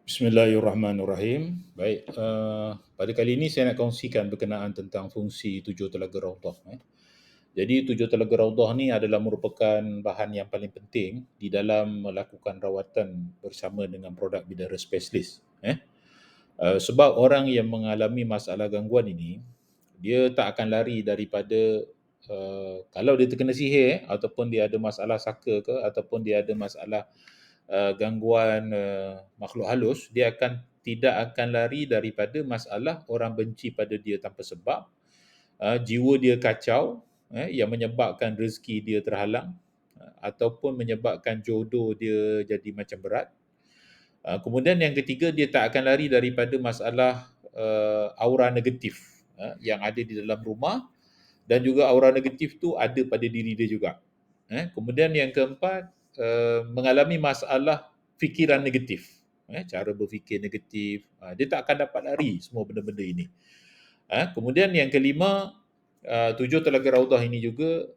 Bismillahirrahmanirrahim. Baik, pada kali ini saya nak kongsikan berkenaan tentang fungsi tujuh telaga raudah. Jadi tujuh telaga raudah ni adalah merupakan bahan yang paling penting di dalam melakukan rawatan bersama dengan produk bidara spesialis. Sebab orang yang mengalami masalah gangguan ini, dia tak akan lari daripada kalau dia terkena sihir ataupun dia ada masalah saka ke ataupun dia ada masalah gangguan makhluk halus, dia tidak akan lari daripada masalah orang benci pada dia tanpa sebab, jiwa dia kacau, yang menyebabkan rezeki dia terhalang, ataupun menyebabkan jodoh dia jadi macam berat. Kemudian yang ketiga, dia tak akan lari daripada masalah aura negatif yang ada di dalam rumah, dan juga aura negatif tu ada pada diri dia juga. Kemudian yang keempat, mengalami masalah fikiran negatif, cara berfikir negatif, dia tak akan dapat lari semua benda-benda ini. Kemudian yang kelima, tujuh telaga raudah ini juga,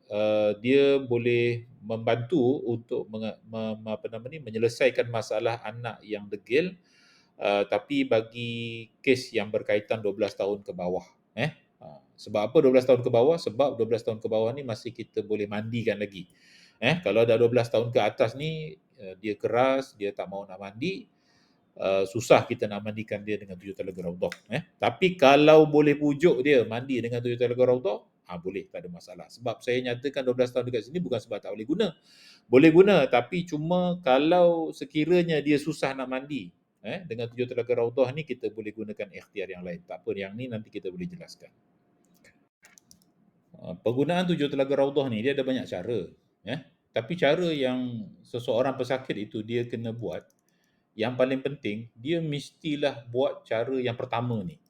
dia boleh membantu untuk menyelesaikan masalah anak yang degil, tapi bagi kes yang berkaitan 12 tahun ke bawah. Sebab apa 12 tahun ke bawah? Sebab 12 tahun ke bawah ni masih kita boleh mandikan lagi. Kalau dah 12 tahun ke atas ni, dia keras, dia tak mau nak mandi, susah kita nak mandikan dia dengan tujuh telaga raudah. Tapi kalau boleh pujuk dia mandi dengan tujuh telaga raudah, boleh, tak ada masalah. Sebab saya nyatakan 12 tahun dekat sini bukan sebab tak boleh guna. Boleh guna, tapi cuma kalau sekiranya dia susah nak mandi, dengan tujuh telaga raudah ni kita boleh gunakan ikhtiar yang lain. Tak apa, yang ni nanti kita boleh jelaskan. Penggunaan tujuh telaga raudah ni dia ada banyak cara, tapi cara yang seseorang pesakit itu dia kena buat, yang paling penting dia mestilah buat cara yang pertama ni,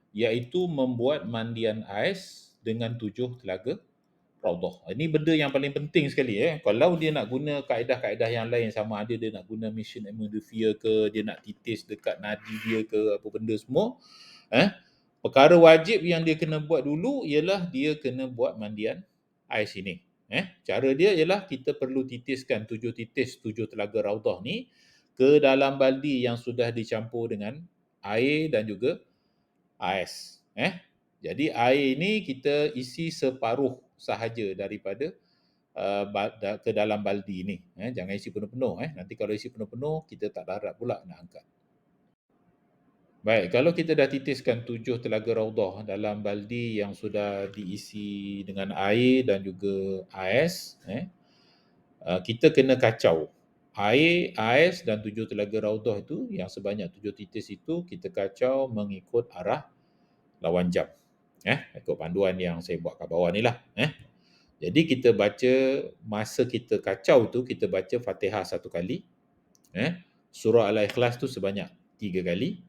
iaitu membuat mandian ais dengan tujuh telaga raudah. Ini benda yang paling penting sekali. Kalau dia nak guna kaedah-kaedah yang lain, sama ada dia nak guna mesin emulsifier ke, dia nak titis dekat nadi dia ke, apa benda semua, perkara wajib yang dia kena buat dulu ialah dia kena buat mandian ais ini. Cara dia ialah kita perlu titiskan 7 titis 7 telaga raudah ni ke dalam baldi yang sudah dicampur dengan air dan juga ais. Jadi air ini kita isi separuh sahaja daripada ke dalam baldi ini. Jangan isi penuh-penuh. Nanti kalau isi penuh-penuh kita tak darat pula nak angkat. Baik, kalau kita dah titiskan 7 telaga raudah dalam baldi yang sudah diisi dengan air dan juga ais, kita kena kacau. Air, ais dan 7 telaga raudah itu yang sebanyak 7 titis itu kita kacau mengikut arah lawan jam. Ikut panduan yang saya buat kat bawah ni lah. Jadi kita baca, masa kita kacau tu kita baca Fatihah 1 kali, surah Al-Ikhlas tu sebanyak 3 kali,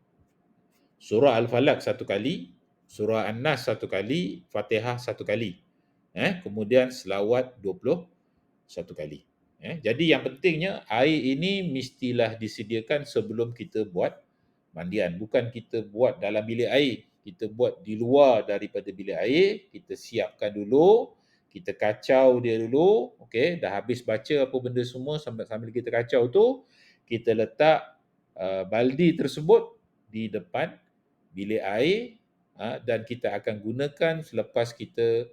surah Al-Falaq 1 kali, surah An-Nas 1 kali, Fatihah 1 kali. Kemudian selawat 21 kali. Jadi yang pentingnya air ini mestilah disediakan sebelum kita buat mandian. Bukan kita buat dalam bilik air. Kita buat di luar daripada bilik air, kita siapkan dulu, kita kacau dia dulu, okey, dah habis baca apa benda semua sambil kita kacau tu, kita letak baldi tersebut di depan bilik air, dan kita akan gunakan selepas kita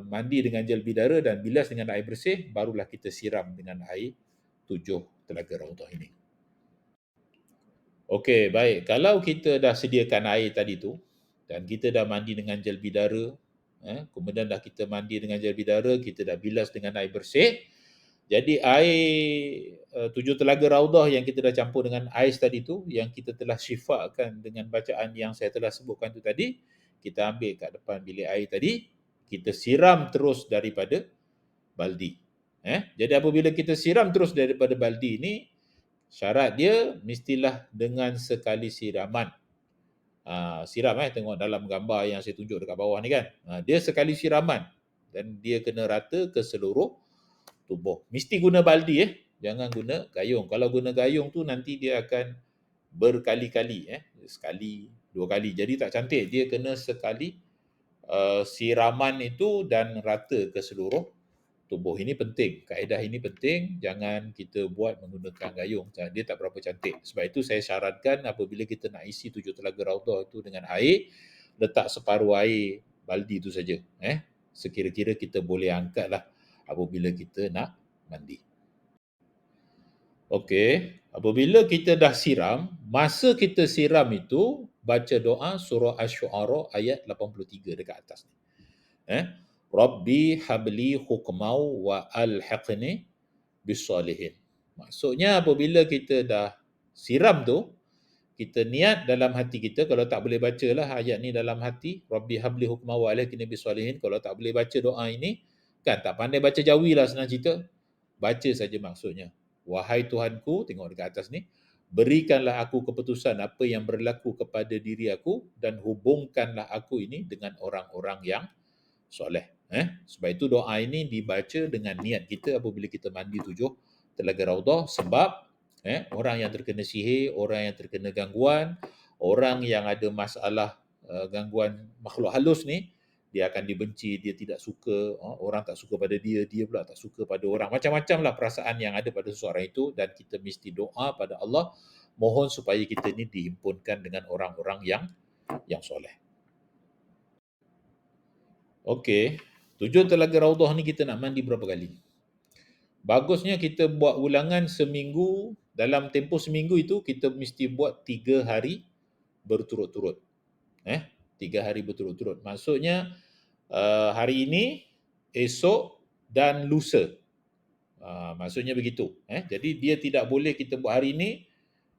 mandi dengan gel bidara dan bilas dengan air bersih, barulah kita siram dengan air 7 telaga raudah ini. Okey, baik. Kalau kita dah sediakan air tadi tu dan kita dah mandi dengan gel bidara, kemudian dah kita mandi dengan gel bidara, kita dah bilas dengan air bersih. Jadi air 7 telaga raudah yang kita dah campur dengan ais tadi tu, yang kita telah syifakan dengan bacaan yang saya telah sebutkan tu tadi, kita ambil kat depan bilik air tadi, kita siram terus daripada baldi. Jadi apabila kita siram terus daripada baldi ni, syarat dia mestilah dengan sekali siraman. Siram tengok dalam gambar yang saya tunjuk dekat bawah ni kan. Dia sekali siraman dan dia kena rata ke seluruh tubuh. Mesti guna baldi jangan guna gayung. Kalau guna gayung tu nanti dia akan berkali-kali sekali, dua kali. Jadi tak cantik. Dia kena sekali siraman itu dan rata ke seluruh tubuh. Ini penting, kaedah ini penting, jangan kita buat menggunakan gayung, dia tak berapa cantik. Sebab itu saya syaratkan apabila kita nak isi 7 telaga Raudhah itu dengan air, letak separuh air baldi itu saja. Sekira-kira kita boleh angkatlah apabila kita nak mandi. Okey, apabila kita dah siram, masa kita siram itu baca doa surah Asy-Syu'ara ayat 83 dekat atas ni. Rabbi habli hukmau wa alhiqni bis-solihin. Maksudnya apabila kita dah siram tu, kita niat dalam hati kita, kalau tak boleh bacalah ayat ni dalam hati, Rabbi habli hukmau wa alhiqni bis-solihin, kalau tak boleh baca doa ini, kan tak pandai baca Jawi lah senang cerita, baca saja maksudnya. Wahai Tuhanku, tengok dekat atas ni, berikanlah aku keputusan apa yang berlaku kepada diri aku dan hubungkanlah aku ini dengan orang-orang yang soleh. Sebab itu doa ini dibaca dengan niat kita apabila kita mandi 7 telaga Raudhah, sebab orang yang terkena sihir, orang yang terkena gangguan, orang yang ada masalah gangguan makhluk halus ni, dia akan dibenci, dia tidak suka, orang tak suka pada dia, dia pula tak suka pada orang. Macam-macamlah perasaan yang ada pada seseorang itu, dan kita mesti doa pada Allah, mohon supaya kita ni dihimpunkan dengan orang-orang yang soleh. Okey, 7 telaga Raudhah ni kita nak mandi berapa kali? Bagusnya kita buat ulangan seminggu, dalam tempoh seminggu itu kita mesti buat 3 hari berturut-turut. 3 hari berturut-turut. Maksudnya hari ini, esok dan lusa. Maksudnya begitu. Jadi dia tidak boleh kita buat hari ini,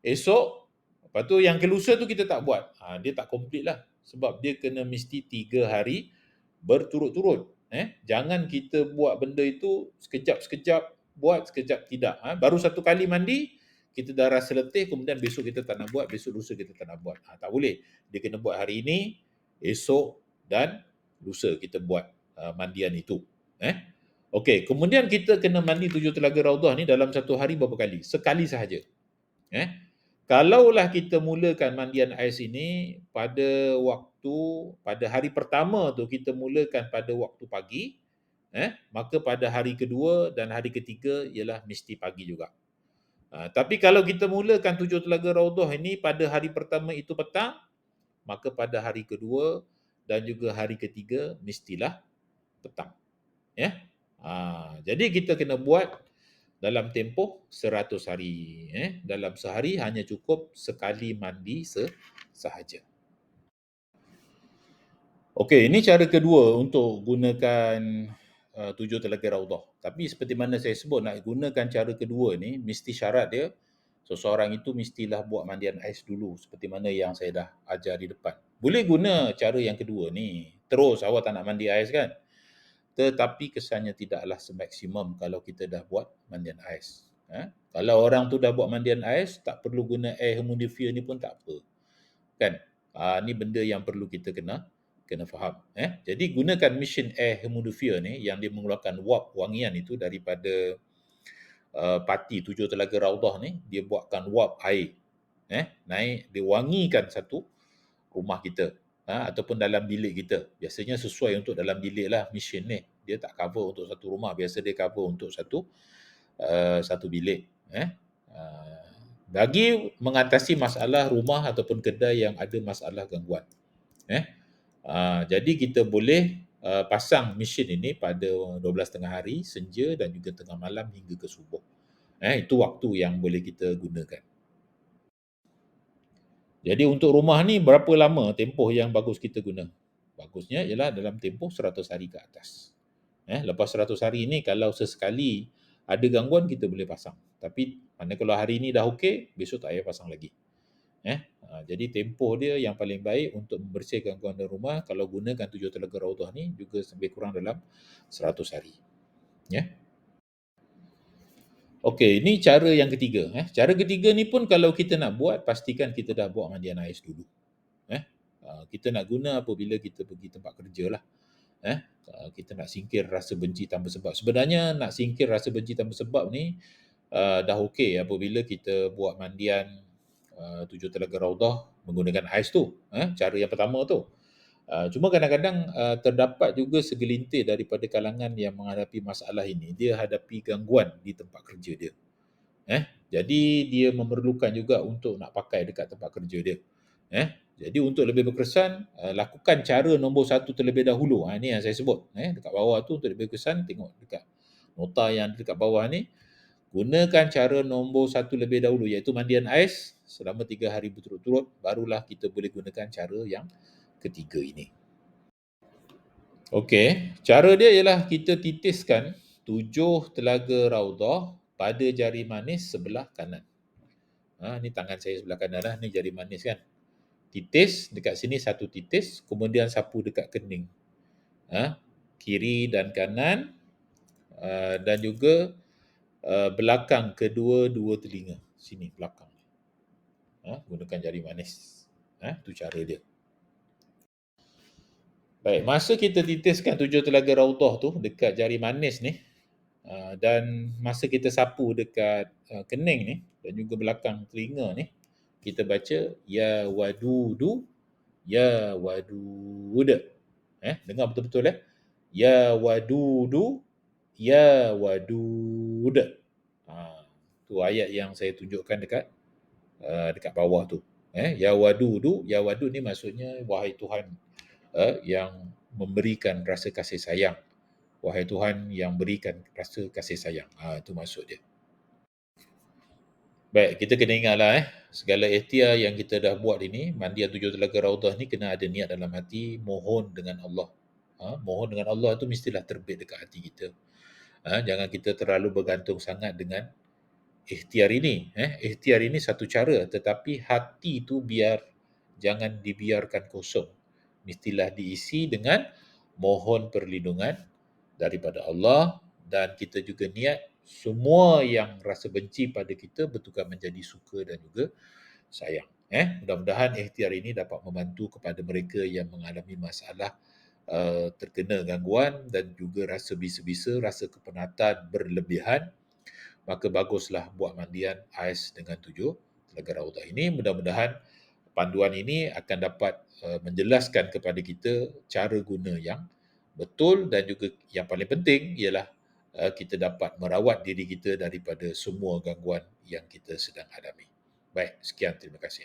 esok, lepas tu yang ke lusa tu kita tak buat. Dia tak complete lah. Sebab dia kena mesti 3 hari berturut-turut. Jangan kita buat benda itu sekejap-sekejap buat, sekejap tidak. Baru satu kali mandi, kita dah rasa letih, kemudian besok kita tak nak buat, besok lusa kita tak nak buat. Tak boleh. Dia kena buat hari ini, esok dan lusa kita buat mandian itu. Okey, kemudian kita kena mandi 7 telaga Raudhah ni dalam satu hari berapa kali? Sekali sahaja. Kalaulah kita mulakan mandian ais ini pada hari pertama tu kita mulakan pada waktu pagi, maka pada hari kedua dan hari ketiga ialah mesti pagi juga. Tapi kalau kita mulakan 7 telaga Raudhah ini pada hari pertama itu petang, maka pada hari kedua dan juga hari ketiga mestilah petang. Jadi kita kena buat dalam tempoh 100 hari. Dalam sehari hanya cukup sekali mandi sahaja. Okey, ini cara kedua untuk gunakan 7 telaga Raudhah. Tapi seperti mana saya sebut, nak gunakan cara kedua ni, mesti syarat dia, seseorang itu mestilah buat mandian ais dulu, seperti mana yang saya dah ajar di depan. Boleh guna cara yang kedua ni, terus awak tak nak mandi ais kan? Tetapi kesannya tidaklah semaksimum kalau kita dah buat mandian ais. Kalau orang tu dah buat mandian ais, tak perlu guna air humidifier ni pun tak apa. Kan? Ni benda yang perlu kita kena faham. Jadi gunakan mesin air humidifier ni yang dia mengeluarkan wap wangian itu daripada parti 7 telaga Raudhah ni, dia buatkan wap air. Naik, dia wangikan satu rumah kita. Ataupun dalam bilik kita. Biasanya sesuai untuk dalam bilik lah mesin ni. Dia tak cover untuk satu rumah. Biasa dia cover untuk satu bilik. Bagi mengatasi masalah rumah ataupun kedai yang ada masalah gangguan. Jadi kita boleh pasang mesin ini pada 12 tengah hari, senja dan juga tengah malam hingga ke subuh. Itu waktu yang boleh kita gunakan. Jadi untuk rumah ni berapa lama tempoh yang bagus kita guna? Bagusnya ialah dalam tempoh 100 hari ke atas. Lepas 100 hari ni kalau sesekali ada gangguan kita boleh pasang. Tapi mana kalau hari ni dah okey, besok tak payah pasang lagi. Jadi tempoh dia yang paling baik untuk membersihkan gangguan dalam rumah kalau gunakan 7 telaga Raudhah ni juga lebih kurang dalam 100 hari. Okey, ini cara yang ketiga. Cara ketiga ni pun kalau kita nak buat, pastikan kita dah buat mandian ais dulu. Kita nak guna apabila kita pergi tempat kerja lah. Kita nak singkir rasa benci tanpa sebab. Sebenarnya nak singkir rasa benci tanpa sebab ni dah okey apabila kita buat mandian 7 telaga Raudhah menggunakan ais tu. Cara yang pertama tu. Cuma kadang-kadang, terdapat juga segelintir daripada kalangan yang menghadapi masalah ini, dia hadapi gangguan di tempat kerja dia. Jadi dia memerlukan juga untuk nak pakai dekat tempat kerja dia. Jadi untuk lebih berkesan, lakukan cara nombor satu terlebih dahulu. Ini yang saya sebut, dekat bawah tu untuk lebih berkesan, tengok dekat nota yang dekat bawah ni, gunakan cara nombor satu lebih dahulu, iaitu mandian ais selama 3 hari berturut-turut, barulah kita boleh gunakan cara yang ketiga ini. Okey, cara dia ialah kita titiskan 7 telaga raudhah pada jari manis sebelah kanan. Ni tangan saya sebelah kanan lah, ni jari manis kan. Titis dekat sini satu titis, kemudian sapu dekat kening. Kiri dan kanan, dan juga belakang kedua-dua telinga. Sini belakang. Gunakan jari manis. Tu cara dia. Baik, masa kita titiskan 7 telaga raudhah tu dekat jari manis ni, dan masa kita sapu dekat kening ni dan juga belakang telinga ni, kita baca ya wadudu, ya wadud. Dengar betul-betul ya wadudu, ya wadud. Tu ayat yang saya tunjukkan dekat bawah tu. Ya wadudu, ya wadud ni maksudnya wahai Tuhan yang memberikan rasa kasih sayang. Wahai Tuhan yang berikan rasa kasih sayang. Itu maksud dia. Baik, kita kena ingatlah segala ikhtiar yang kita dah buat ini, mandian 7 telaga raudhah ni kena ada niat dalam hati, mohon dengan Allah. Mohon dengan Allah tu mestilah terbit dekat hati kita. Jangan kita terlalu bergantung sangat dengan ikhtiar ini. Ikhtiar ini satu cara, tetapi hati tu jangan dibiarkan kosong. Mestilah diisi dengan mohon perlindungan daripada Allah, dan kita juga niat semua yang rasa benci pada kita bertukar menjadi suka dan juga sayang. Mudah-mudahan ikhtiar ini dapat membantu kepada mereka yang mengalami masalah terkena gangguan dan juga rasa bisa-bisa, rasa kepenatan berlebihan, maka baguslah buat mandian ais dengan 7 telaga raudhah ini. Mudah-mudahan panduan ini akan dapat menjelaskan kepada kita cara guna yang betul, dan juga yang paling penting ialah kita dapat merawat diri kita daripada semua gangguan yang kita sedang hadapi. Baik, sekian, terima kasih.